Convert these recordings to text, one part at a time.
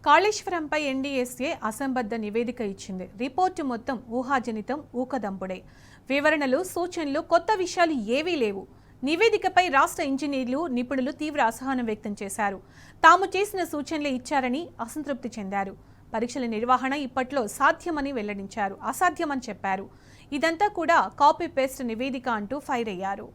కాళేశ్వరంపై NDSA అసంబద్ధ నివేదిక ఇచ్చింది. Report మొత్తం ఊహాజనితం, ఊకదంపుడే. వివరణలు, సూచనలు, కొత్త విషయాలు ఏవీ లేవు. నివేదికపై రాష్ట్ర ఇంజనీర్లు, నిపుణులు తీవ్ర అసహనం వ్యక్తం చేశారు. తాము చేసిన సూచనలే ఇచ్చారని అసంతృప్తి చెందారు. పరీక్షల నిర్వహణ ఇప్పట్లో సాధ్యమని వెల్లడించారు. అసాధ్యమని చెప్పారు. ఇదంతా కూడా కాపీ పేస్ట్ నివేదిక అంటూ ఫైర్ అయ్యారు.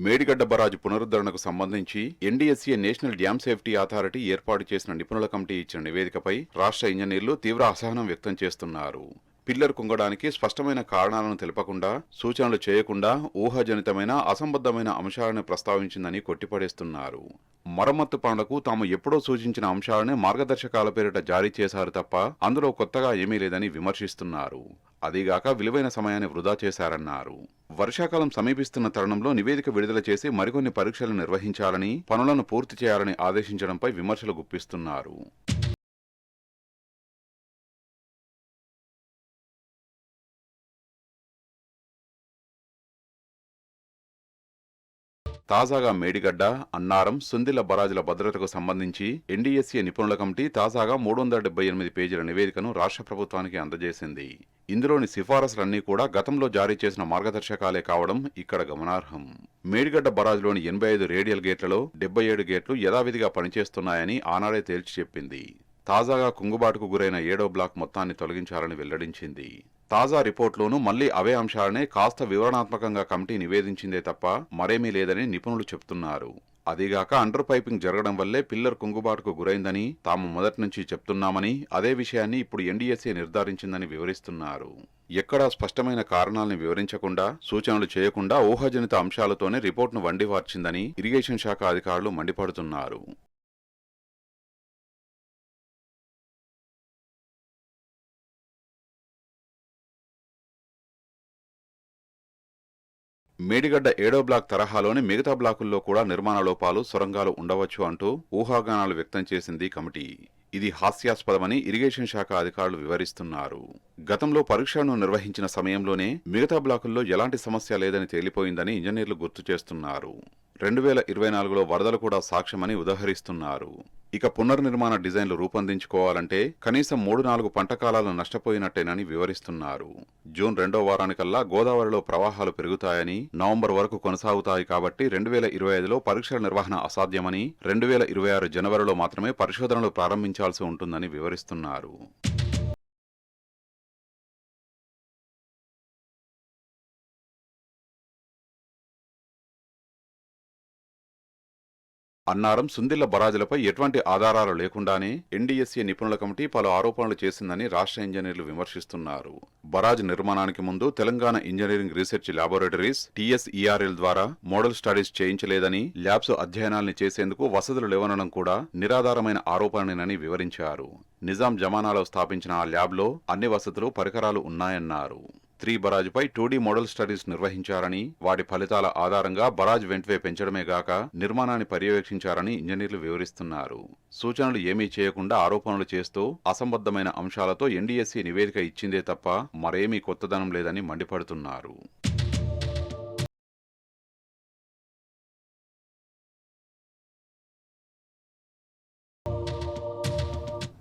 మేడిగడ్డ బరాజు పునరుద్ధరణకు సంబంధించి NDSA national dam safety authority ఏర్పాటు చేసిన నిపుణుల కమిటీ ఇచ్చిన నివేదికపై రాష్ట్ర ఇంజనీర్లు తీవ్ర అసహనం వ్యక్తం చేస్తున్నారు. పిల్లర్ కుంగడానికి స్పష్టమైన కారణాలను తెలపకుండా, సూచనలు చేయకుండా ఊహాజనితమైన, అసంబద్ధమైన అంశాలను ప్రస్తావించిందని కొట్టిపడేస్తున్నారు. మరమ్మత్తు పనులకు తాము ఎప్పుడో సూచించిన అంశాలనే మార్గదర్శకాల పేరిట జారీ చేశారు తప్ప అందులో కొత్తగా ఏమీ లేదని విమర్శిస్తున్నారు. అదీగాక విలువైన సమయాన్ని వృధా చేశారన్నారు. వర్షాకాలం సమీపిస్తున్న తరుణంలో నివేదిక విడుదల చేసి మరికొన్ని పరీక్షలు నిర్వహించాలని, పనులను పూర్తి చేయాలని ఆదేశించడంపై విమర్శలు గుప్పిస్తున్నారు. తాజాగా మేడిగడ్డ, అన్నారం, సుందిళ్ల బరాజుల భద్రతకు సంబంధించి ఎన్డీఎస్ఏ నిపుణుల కమిటీ తాజాగా 378 పేజీల నివేదికను రాష్ట్ర ప్రభుత్వానికి అందజేసింది. ఇందులోని సిఫారసులన్నీ కూడా గతంలో జారీ చేసిన మార్గదర్శకాలే కావడం ఇక్కడ గమనార్హం. మేడిగడ్డ బరాజులోని 85 రేడియల్ గేట్లలో 77 గేట్లు యథావిధిగా పనిచేస్తున్నాయని ఆనాడే తేల్చి చెప్పింది. తాజాగా కుంగుబాటుకు గురైన 7వ బ్లాక్ మొత్తాన్ని తొలగించాలని వెల్లడించింది. తాజా రిపోర్టులోనూ మళ్లీ అవే అంశాలనే కాస్త వివరణాత్మకంగా కమిటీ నివేదించిందే తప్ప మరేమీ లేదని నిపుణులు చెప్తున్నారు. అదీగాక అండర్ పైపింగ్ జరగడం వల్లే పిల్లర్ కుంగుబాటుకు గురైందని తాము మొదటి నుంచి చెప్తున్నామని, అదే విషయాన్ని ఇప్పుడు ఎన్డీఎస్ఏ నిర్ధారించిందని వివరిస్తున్నారు. ఎక్కడా స్పష్టమైన కారణాలను వివరించకుండా, సూచనలు చేయకుండా ఊహాజనిత అంశాలతోనే రిపోర్టును వండివార్చిందని ఇరిగేషన్ శాఖ అధికారులు మండిపడుతున్నారు. మేడిగడ్డ 7వ బ్లాక్ తరహాలోని మిగతా బ్లాకుల్లో కూడా నిర్మాణ లోపాలు, సొరంగాలు ఉండవచ్చు అంటూ ఊహాగానాలు వ్యక్తం చేసింది కమిటీ. ఇది హాస్యాస్పదమని ఇరిగేషన్ శాఖ అధికారులు వివరిస్తున్నారు. గతంలో పరీక్షలను నిర్వహించిన సమయంలోనే మిగతా బ్లాకుల్లో ఎలాంటి సమస్య లేదని తేలిపోయిందని ఇంజనీర్లు గుర్తు చేస్తున్నారు. 2024లో వరదలు కూడా సాక్ష్యమని ఉదహరిస్తున్నారు. ఇక పునర్నిర్మాణ డిజైన్లు రూపొందించుకోవాలంటే కనీసం 3-4 పంటకాలాలు నష్టపోయినట్టేనని వివరిస్తున్నారు. జూన్ 2వ వారానికల్లా గోదావరిలో ప్రవాహాలు పెరుగుతాయని, నవంబర్ వరకు కొనసాగుతాయి కాబట్టి 2025లో పరీక్షల నిర్వహణ అసాధ్యమని, 2026 జనవరిలో మాత్రమే పరిశోధనలు ప్రారంభించాల్సి ఉంటుందని వివరిస్తున్నారు. అన్నారం, సుందిళ్ల బరాజులపై ఎటువంటి ఆధారాలు లేకుండానే ఎన్డీఎస్ఏ నిపుణుల కమిటీ పలు ఆరోపణలు చేసిందని రాష్ట్ర ఇంజనీర్లు విమర్శిస్తున్నారు. బరాజ్ నిర్మాణానికి ముందు తెలంగాణ ఇంజనీరింగ్ రీసెర్చ్ ల్యాబొరేటరీస్ టీఎస్ఈఆర్ఎల్ ద్వారా మోడల్ స్టడీస్ చేయించలేదని, ల్యాబ్స్ అధ్యయనాల్ని చేసేందుకు వసతులు లేవనడం కూడా నిరాధారమైన ఆరోపణనేనని వివరించారు. నిజాం జమానాలో స్థాపించిన ఆ ల్యాబ్లో అన్ని వసతులు, పరికరాలు ఉన్నాయన్నారు. 3 బరాజ్పై 2D మోడల్ స్టడీస్ నిర్వహించారని, వాటి ఫలితాల ఆధారంగా బరాజ్ వెంట్వే పెంచడమే గాక నిర్మాణాన్ని పర్యవేక్షించారని ఇంజనీర్లు వివరిస్తున్నారు. సూచనలు ఏమీ చేయకుండా ఆరోపణలు చేస్తూ అసంబద్ధమైన అంశాలతో ఎన్డీఎస్ఏ నివేదిక ఇచ్చిందే తప్ప మరేమీ కొత్తదనం లేదని మండిపడుతున్నారు.